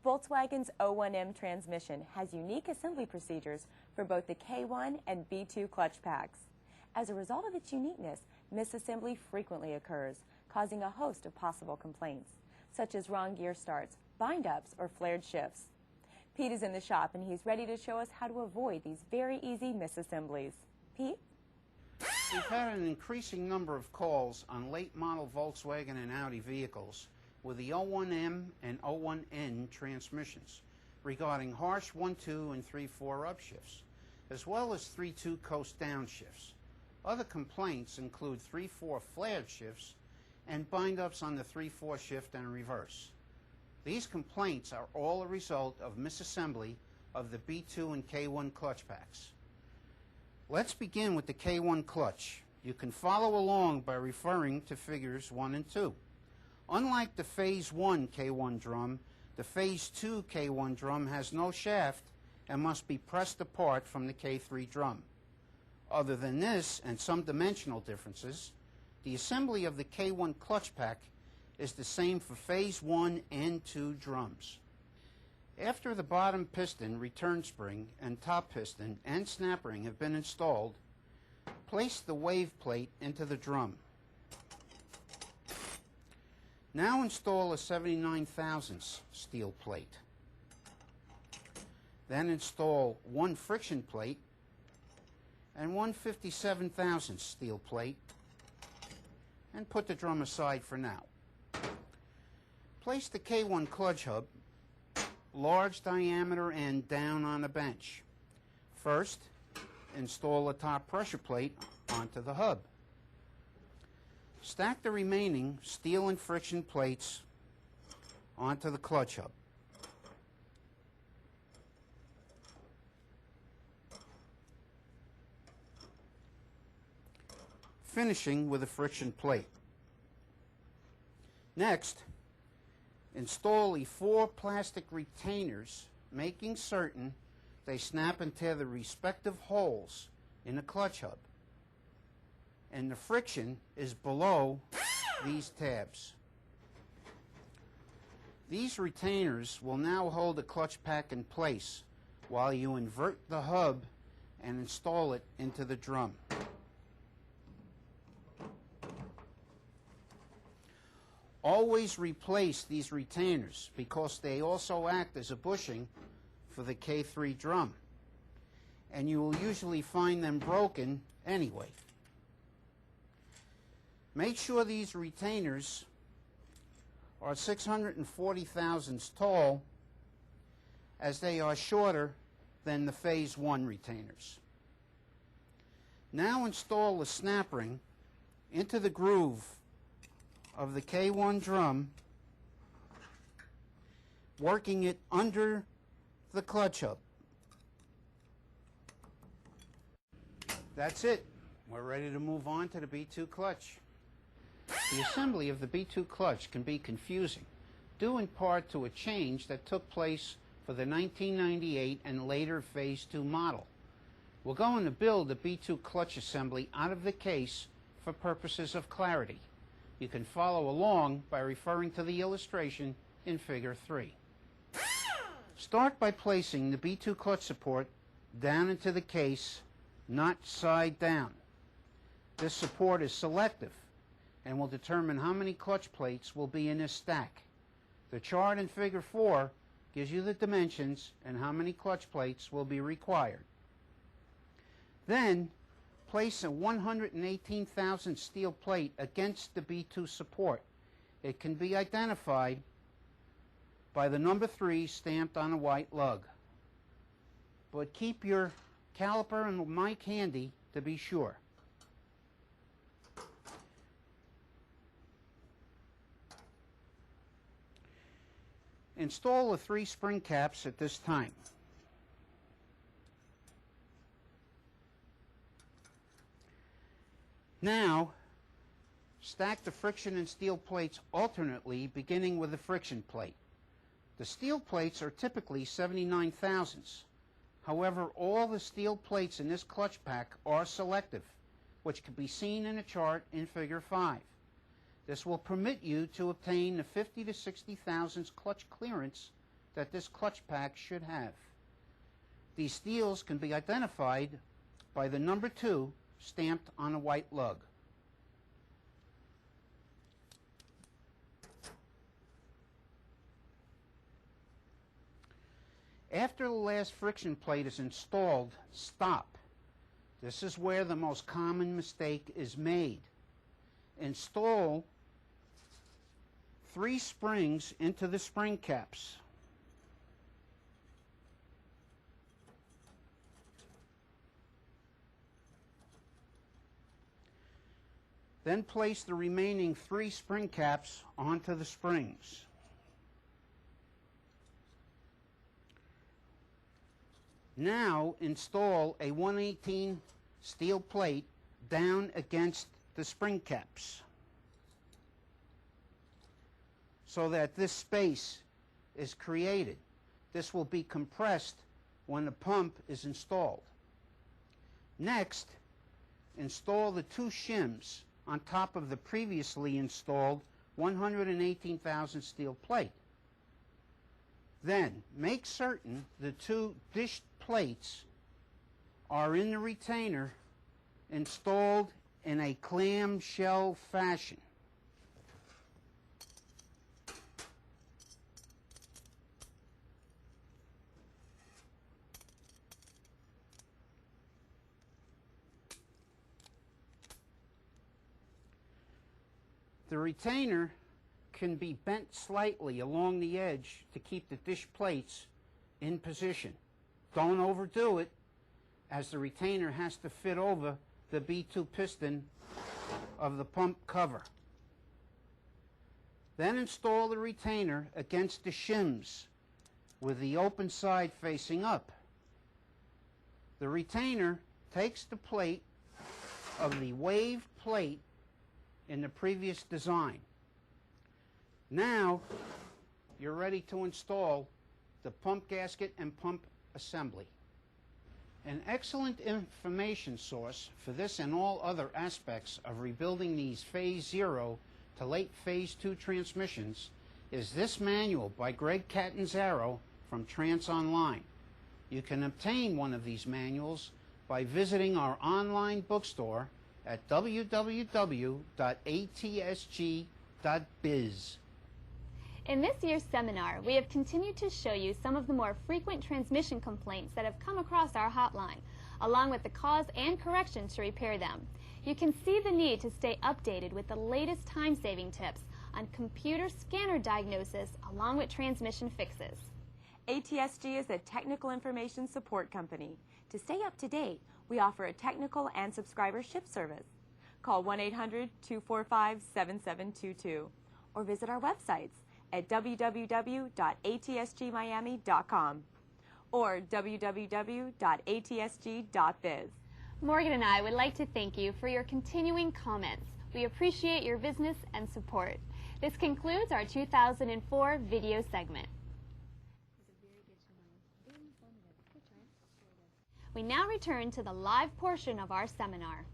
Volkswagen's 01M transmission has unique assembly procedures for both the K1 and B2 clutch packs. As a result of its uniqueness, misassembly frequently occurs, causing a host of possible complaints, such as wrong gear starts, bind-ups, or flared shifts. Pete is in the shop and he's ready to show us how to avoid these very easy misassemblies. Pete? We've had an increasing number of calls on late model Volkswagen and Audi vehicles with the 01M and 01N transmissions regarding harsh 1-2 and 3-4 upshifts, as well as 3-2 coast downshifts. Other complaints include 3-4 flared shifts and bind-ups on the 3-4 shift and reverse. These complaints are all a result of misassembly of the B2 and K1 clutch packs. Let's begin with the K1 clutch. You can follow along by referring to figures 1 and 2. Unlike the Phase 1 K1 drum, the Phase 2 K1 drum has no shaft and must be pressed apart from the K3 drum. Other than this and some dimensional differences, the assembly of the K1 clutch pack is the same for Phase 1 and 2 drums. After the bottom piston, return spring, and top piston and snap ring have been installed, place the wave plate into the drum. Now install a 79 thousandths steel plate. Then install one friction plate and one 57 thousandths steel plate and put the drum aside for now. Place the K1 clutch hub, large diameter end, down on a bench. First, install a top pressure plate onto the hub. Stack the remaining steel and friction plates onto the clutch hub. Finishing with a friction plate. Next, install the 4 plastic retainers, making certain they snap into the respective holes in the clutch hub, and the friction is below these tabs. These retainers will now hold the clutch pack in place while you invert the hub and install it into the drum. Always replace these retainers because they also act as a bushing for the K3 drum, and you will usually find them broken anyway. Make sure these retainers are 640 thousandths tall, as they are shorter than the Phase 1 retainers. Now install the snap ring into the groove of the K1 drum, working it under the clutch hub. That's it. We're ready to move on to the B2 clutch. The assembly of the B2 clutch can be confusing, due in part to a change that took place for the 1998 and later Phase 2 model. We're going to build the B2 clutch assembly out of the case for purposes of clarity. You can follow along by referring to the illustration in Figure 3. Start by placing the B2 clutch support down into the case, not side down. This support is selective and will determine how many clutch plates will be in this stack. The chart in Figure 4 gives you the dimensions and how many clutch plates will be required. Then, place a 118 thousandth steel plate against the B2 support. It can be identified by the number 3 stamped on a white lug. But keep your caliper and mic handy to be sure. Install the 3 spring caps at this time. Now, stack the friction and steel plates alternately, beginning with the friction plate. The steel plates are typically 79 thousandths. However, all the steel plates in this clutch pack are selective, which can be seen in a chart in Figure 5. This will permit you to obtain the 50 to 60 thousandths clutch clearance that this clutch pack should have. These steels can be identified by the number 2 stamped on a white lug. After the last friction plate is installed, stop. This is where the most common mistake is made. Install 3 springs into the spring caps. Then place the remaining 3 spring caps onto the springs. Now install a 1/18 steel plate down against the spring caps so that this space is created. This will be compressed when the pump is installed. Next, install the 2 shims on top of the previously installed 118,000 steel plate. Then make certain the 2 dished plates are in the retainer installed in a clamshell fashion. The retainer can be bent slightly along the edge to keep the dish plates in position. Don't overdo it, as the retainer has to fit over the B2 piston of the pump cover. Then install the retainer against the shims with the open side facing up. The retainer takes the plate of the wave plate in the previous design. Now you're ready to install the pump gasket and pump assembly. An excellent information source for this and all other aspects of rebuilding these Phase 0 to late Phase 2 transmissions is this manual by Greg Catanzaro from Trans Online. You can obtain one of these manuals by visiting our online bookstore at www.atsg.biz. In this year's seminar, we have continued to show you some of the more frequent transmission complaints that have come across our hotline, along with the cause and corrections to repair them. You can see the need to stay updated with the latest time-saving tips on computer scanner diagnosis along with transmission fixes. ATSG is a technical information support company. To stay up to date, we offer a technical and subscribership service. Call 1-800-245-7722 or visit our websites at www.atsgmiami.com or www.atsg.biz. Morgan and I would like to thank you for your continuing comments. We appreciate your business and support. This concludes our 2004 video segment. We now return to the live portion of our seminar.